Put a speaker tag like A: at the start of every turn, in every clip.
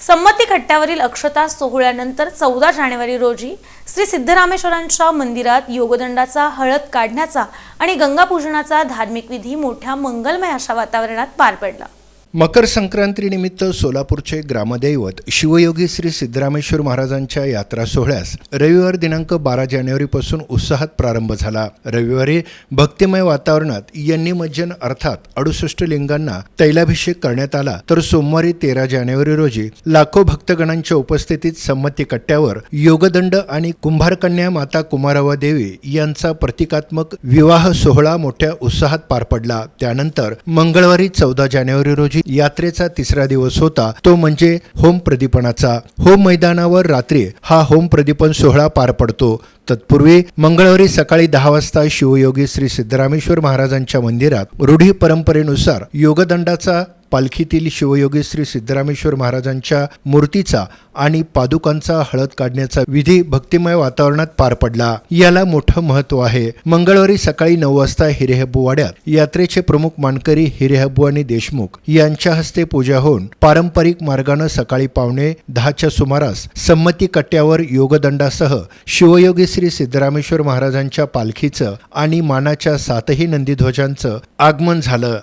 A: संमती कट्ट्यावरील अक्षता सोहळ्यानंतर 14 जानेवारी रोजी श्री सिद्धरामेश्वरांच्या मंदिरात योगदंडाचा हळद काढण्याचा आणि गंगापूजनाचा धार्मिक विधी मोठ्या मंगलमय अशा वातावरणात पार पडला।
B: मकर संक्रांतीनिमित्त सोलापूरचे ग्रामदैवत शिवयोगी श्री सिद्धरामेश्वर महाराजांच्या यात्रा सोहळ्यास रविवार दिनांक 12 जानेवारीपासून उत्साहात प्रारंभ झाला। रविवारी भक्तिमय वातावरणात यन्निमज्जन अर्थात 68 लिंगांना तैलाभिषेक करण्यात आला, तर सोमवारी 13 जानेवारी रोजी लाखो भक्तगणांच्या उपस्थितीत संमती कट्ट्यावर योगदंड आणि कुंभारकन्या माता कुमारवा देवी यांचा प्रतिकात्मक विवाह सोहळा मोठ्या उत्साहात पार पडला। त्यानंतर मंगळवारी 14 जानेवारी रोजी यात्रेचा तिसरा दिवस होता, तो म्हणजे होम प्रदीपनाचा। होम मैदानावर रात्री हा होम प्रदीपन सोहळा पार पडतो। तत्पूर्वी मंगळवारी सकाळी 10 वाजता शिवयोगी श्री सिद्धरामेश्वर महाराजांच्या मंदिरात रूढी परंपरेनुसार योगदंडाचा, पालखीतील शिवयोगी श्री सिद्धरामेश्वर महाराजांच्या मूर्तीचा आणि पादुकांचा हळद काढण्याचा विधी भक्तिमय वातावरणात पार पडला। याला मोठं महत्त्व आहे। मंगळवारी सकाळी 9 वाजता हिरेहब्बू वाड्यात यात्रेचे प्रमुख मानकरी हिरेहब्बू आणि देशमुख यांच्या हस्ते पूजा होऊन पारंपरिक मार्गाने सकाळी 9:45च्या सुमारास संमती कट्ट्यावर योगदंडासह शिवयोगी श्री सिद्धरामेश्वर महाराजांच्या पालखीचं आणि मानाच्या 7ही नंदीध्वजांचं आगमन झालं।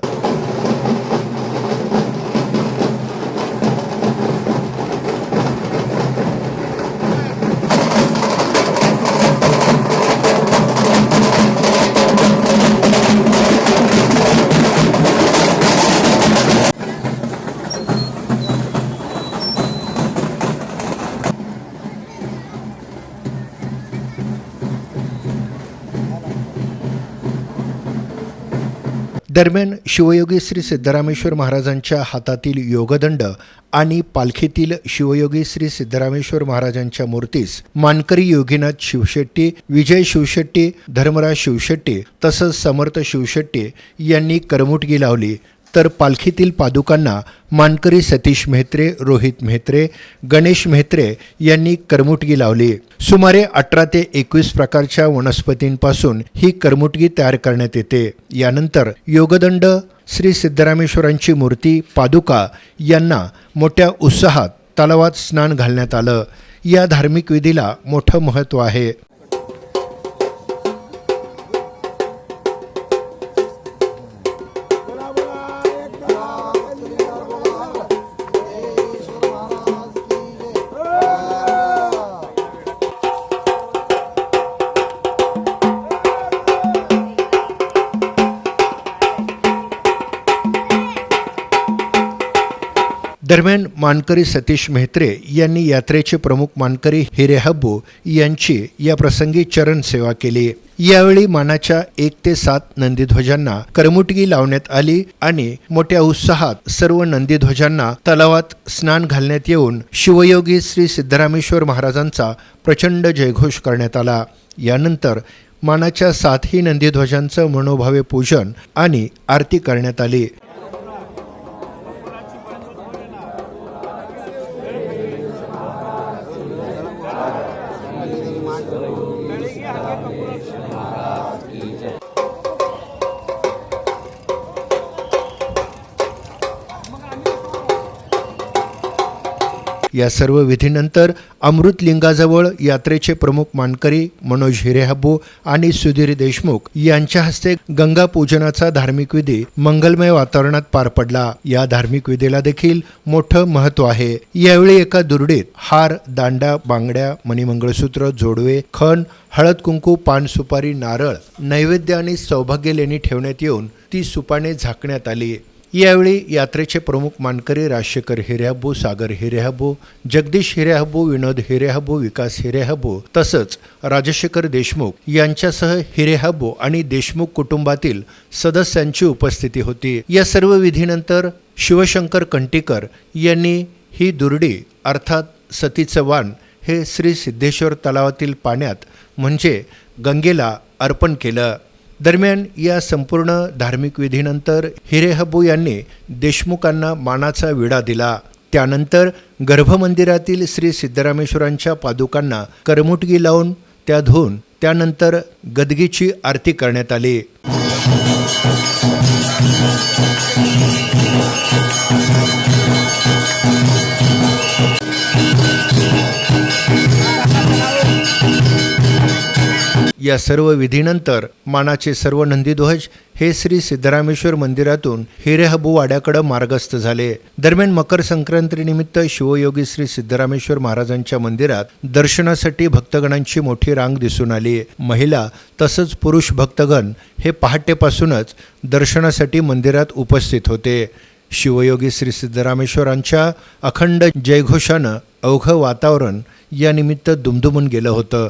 B: दरम्यान शिवयोगी श्री सिद्धरामेश्वर महाराजांच्या हातातील योगदंड आणि पालखीतील शिवयोगी श्री सिद्धरामेश्वर महाराजांच्या मूर्तीस मानकरी योगीनाथ शिवशेट्टी, विजय शिवशेट्टी, धर्मराज शिवशेट्टी तसंच समर्थ शिवशेट्टी यांनी करमुटगी लावली, तर पालखीतील पादुकांना मानकरी सतीश म्हेत्रे, रोहित म्हेत्रे, गणेश म्हेत्रे यांनी करमुटगी लावली। सुमारे 18 ते 21 प्रकारच्या वनस्पतींपासून ही करमुटगी तयार करण्यात येते। यानंतर योगदंड, श्री सिद्धरामेश्वरांची मूर्ती, पादुका यांना मोठ्या उत्साहात तलावात स्नान घालण्यात आलं। या धार्मिक विधीला मोठं महत्त्व आहे। दरम्यान मानकरी सतीश म्हेत्रे यांनी यात्रेचे प्रमुख मानकरी हिरेहब्बू यांची या प्रसंगी चरण सेवा केली। यावेळी मानाच्या 1 ते 7 नंदीध्वजांना करमुटगी लावण्यात आली आणि मोठ्या उत्साहात सर्व नंदीध्वजांना तलावात स्नान घालण्यात येऊन शिवयोगी श्री सिद्धरामेश्वर महाराजांचा प्रचंड जयघोष करण्यात आला। यानंतर मानाच्या 7ही नंदीध्वजांचं मनोभावे पूजन आणि आरती करण्यात आली। या सर्व विधीनंतर अमृतलिंगाजवळ यात्रेचे प्रमुख मानकरी मनोज हिरेहब्बू आणि सुधीर देशमुख यांच्या हस्ते गंगा पूजनाचा धार्मिक विधी मंगलमय वातावरणात पार पडला। या धार्मिक विधीला देखील मोठं महत्त्व आहे। यावेळी एका दुर्डीत हार, दांडा, बांगड्या, मणिमंगळसूत्र, जोडवे, खण, हळद कुंकू, पान, सुपारी, नारळ, नैवेद्य आणि सौभाग्य लेणी ठेवण्यात येऊन ती सुपाने झाकण्यात आली। यावेळी यात्रेचे प्रमुख मानकरी राजशेखर हिरेहब्बू, सागर हिरेहब्बू, जगदीश हिरेहब्बू, विनोद हिरेहब्बू, विकास हिरेहब्बू तसंच राजशेखर देशमुख यांच्यासह हिरेहब्बू आणि देशमुख कुटुंबातील सदस्यांची उपस्थिती होती। या सर्व विधीनंतर शिवशंकर कंटीकर यांनी ही दुर्डी अर्थात सतीचं वाण हे श्री सिद्धेश्वर तलावातील पाण्यात म्हणजे गंगेला अर्पण केलं। दरम्यान या संपूर्ण धार्मिक विधीनंतर हिरेहब्बू यांनी देशमुखांना मानाचा विडा दिला। त्यानंतर गर्भमंदिरातील श्री सिद्धरामेश्वरांच्या पादुकांना करमुटगी लावून त्या धुवून त्यानंतर गदगीची आरती करण्यात आली। या सर्व विधीनंतर मानाचे सर्व नंदीध्वज हे श्री सिद्धरामेश्वर मंदिरातून हिरेहबू वाड्याकडे मार्गस्थ झाले. दरम्यान मकर संक्रांतीनिमित्त शिवयोगी श्री सिद्धरामेश्वर महाराजांच्या मंदिरात दर्शनासाठी भक्तगणांची मोठी रांग दिसून आली. महिला तसंच पुरुष भक्तगण हे पहाटेपासूनच दर्शनासाठी मंदिरात उपस्थित होते. शिवयोगी श्री सिद्धरामेश्वरांच्या अखंड जयघोषानं अवघं वातावरण या निमित्त दुमदुमून गेलं होतं.